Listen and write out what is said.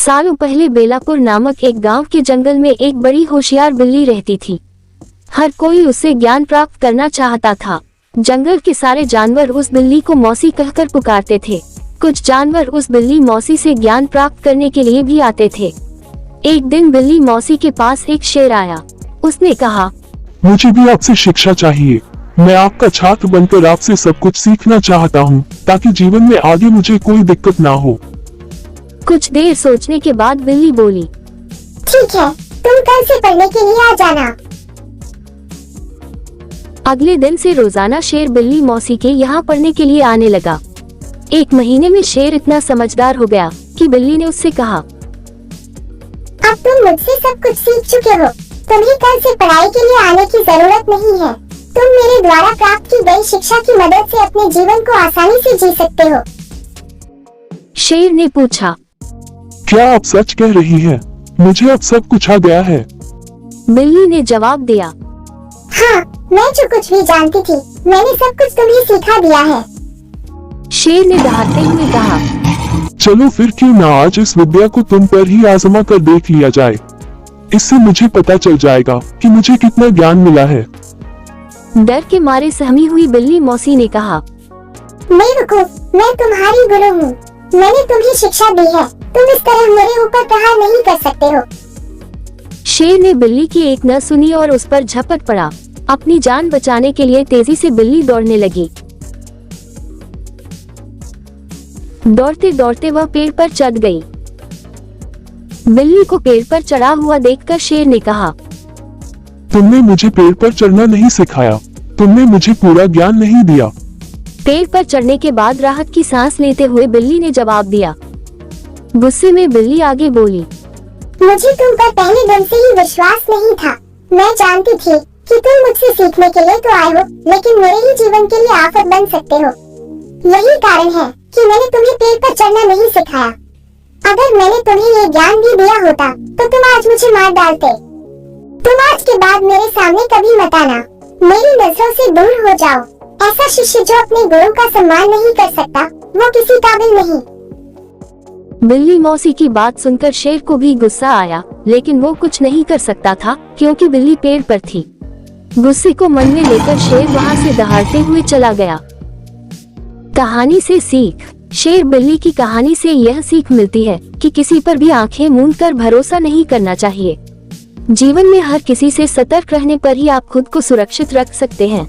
सालों पहले बेलापुर नामक एक गांव के जंगल में एक बड़ी होशियार बिल्ली रहती थी। हर कोई उससे ज्ञान प्राप्त करना चाहता था। जंगल के सारे जानवर उस बिल्ली को मौसी कहकर पुकारते थे। कुछ जानवर उस बिल्ली मौसी से ज्ञान प्राप्त करने के लिए भी आते थे। एक दिन बिल्ली मौसी के पास एक शेर आया। उसने कहा, मुझे भी आपसे शिक्षा चाहिए। मैं आपका छात्र बनकर आपसे सब कुछ सीखना चाहता हूँ, ताकि जीवन में आगे मुझे कोई दिक्कत ना हो। कुछ देर सोचने के बाद बिल्ली बोली, ठीक है, तुम कल से पढ़ने के लिए आ जाना। अगले दिन से रोजाना शेर बिल्ली मौसी के यहाँ पढ़ने के लिए आने लगा। एक महीने में शेर इतना समझदार हो गया कि बिल्ली ने उससे कहा, अब तुम मुझसे सब कुछ सीख चुके हो, तुम्हें कल से पढ़ाई के लिए आने की जरूरत नहीं है। तुम मेरे द्वारा प्राप्त की गई शिक्षा की मदद से अपने जीवन को आसानी से जी सकते हो। शेर ने पूछा, क्या आप सच कह रही हैं? मुझे अब सब कुछ आ गया है। बिल्ली ने जवाब दिया, हाँ, मैं जो कुछ भी जानती थी, मैंने सब कुछ तुम्हें सिखा दिया है। शेर ने दहाड़ते हुए कहा, चलो फिर क्यों ना आज इस विद्या को तुम पर ही आजमा कर देख लिया जाए। इससे मुझे पता चल जाएगा कि मुझे कितना ज्ञान मिला है। डर के मारे सहमी हुई बिल्ली मौसी ने कहा, बेवकूफ, मैं तुम्हारी गुरु हूँ। मैंने तुम्हें शिक्षा दी है, तुम इस तरह मेरे ऊपर प्रहार नहीं कर सकते हो। शेर ने बिल्ली की एक न सुनी और उस पर झपट पड़ा। अपनी जान बचाने के लिए तेजी से बिल्ली दौड़ने लगी। दौड़ते दौड़ते वह पेड़ पर चढ़ गई। बिल्ली को पेड़ पर चढ़ा हुआ देखकर शेर ने कहा, तुमने मुझे पेड़ पर चढ़ना नहीं सिखाया, तुमने मुझे पूरा ज्ञान नहीं दिया। पेड़ पर चढ़ने के बाद राहत की सांस लेते हुए बिल्ली ने जवाब दिया। गुस्से में बिल्ली आगे बोली, मुझे तुम पर पहले दिन से ही विश्वास नहीं था। मैं जानती थी कि तुम मुझसे सीखने के लिए तो आए हो, लेकिन मेरे ही जीवन के लिए आफत बन सकते हो। यही कारण है कि मैंने तुम्हें पेड़ पर चढ़ना नहीं सिखाया। अगर मैंने तुम्हें ये ज्ञान भी दिया होता तो तुम आज मुझे मार डालते। तुम आज के बाद मेरे सामने कभी मत आना। मेरी नजरों से दूर हो जाओ। ऐसा शिष्य जो अपने गुरु का सम्मान नहीं कर सकता, वो किसी काबिल नहीं। बिल्ली मौसी की बात सुनकर शेर को भी गुस्सा आया, लेकिन वो कुछ नहीं कर सकता था क्योंकि बिल्ली पेड़ पर थी। गुस्से को मन में लेकर शेर वहाँ से दहाड़ते हुए चला गया। कहानी से सीख। शेर बिल्ली की कहानी से यह सीख मिलती है कि किसी पर भी आंखें मूंद कर भरोसा नहीं करना चाहिए। जीवन में हर किसी से सतर्क रहने पर ही आप खुद को सुरक्षित रख सकते हैं।